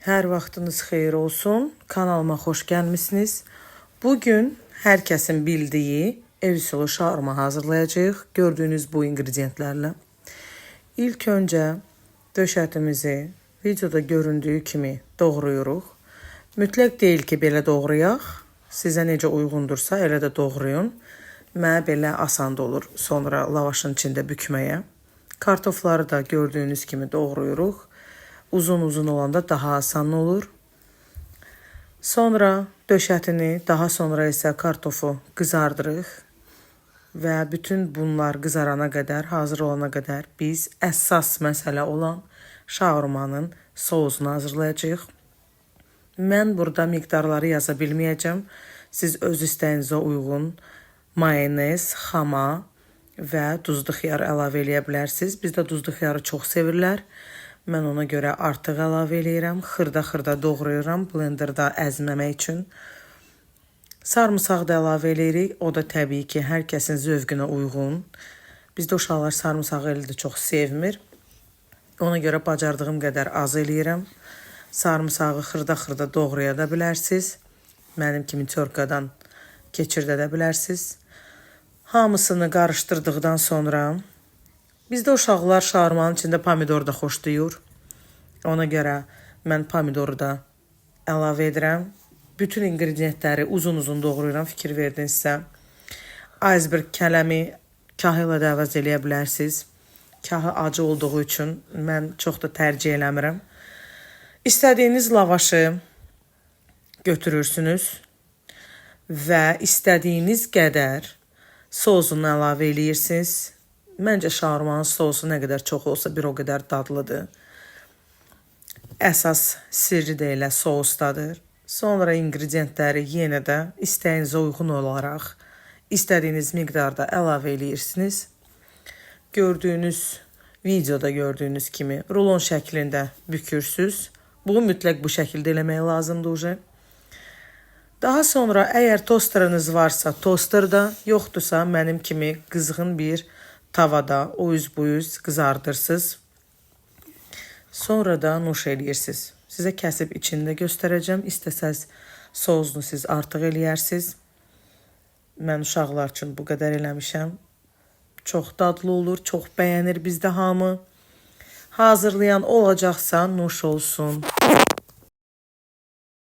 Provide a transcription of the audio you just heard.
Hər vaxtınız xeyir olsun. Kanalıma xoş gəlmisiniz. Bugün hər kəsin bildiyi ev üsulu şaurma hazırlayacağıq. Gördüyünüz bu ingredientlərlə. İlk öncə döşətimizi videoda göründüyü kimi doğrayırıq. Mütləq deyil ki, belə doğrayaq. Sizə necə uyğundursa elə də doğrayın. Mənə belə asan olur sonra lavaşın içində bükməyə. Kartofları da gördüyünüz kimi doğrayırıq. Uzun olanda daha asan olur. Sonra döşətini, daha sonra isə kartofu qızardırıq. Və bütün bunlar qızarana qədər, hazır olana qədər biz əsas məsələ olan şaurmanın sousunu hazırlayacağıq. Mən burada miqdarları yaza bilməyəcəm. Siz öz istəyinizə uyğun mayonez, xama və duzlu xiyar əlavə eləyə bilərsiniz. Bizdə duzlu xiyarı çox sevirlər. Mən ona görə artıq əlavə eləyirəm. Xırda doğrayıram blenderda əzməmək üçün. Sarımsaq da əlavə eləyirik. O da təbii ki, hər kəsin zövqünə uyğun. Bizdə uşaqlar sarımsağı elə də çox sevmir. Ona görə bacardığım qədər az eləyirəm. Sarımsağı xırda doğraya da bilərsiniz. Mənim kimi çörkadan keçirdə də bilərsiniz. Hamısını qarışdırdıqdan sonra bizdə uşaqlar şaurmanın içində pomidor da xoşlayır. Ona görə mən pomidoru da əlavə edirəm. Bütün ingredientləri uzun doğrayıram, fikir verdinizsə. Iceberg kələmi kahı ilə də əvəz eləyə bilərsiniz. Kahı acı olduğu üçün mən çox da tərcih eləmirəm. İstədiyiniz lavaşı götürürsünüz və istədiyiniz qədər sosunu əlavə eləyirsiniz. Məncə şaurmanın sosu nə qədər çox olsa bir o qədər dadlıdır. Əsas sirri də elə sousdadır. Sonra ingredientləri yenə də istəyinizə uyğun olaraq istədiyiniz miqdarda əlavə eləyirsiniz. Videoda gördüyünüz kimi rulon şəklində bükürsünüz. Bu mütləq bu şəkildə eləmək lazımdır. Daha sonra əgər tosterınız varsa tosterda, yoxdursa mənim kimi qızğın bir tavada o üz bu üz qızardırsınız. Sonra da nuş eləyirsiniz. Sizə kəsib içində göstərəcəm. İstəsəz sousunu siz artıq eləyərsiniz. Mən uşaqlar üçün bu qədər eləmişəm. Çox dadlı olur, çox bəyənir bizdə hamı. Hazırlayan olacaqsa nuş olsun.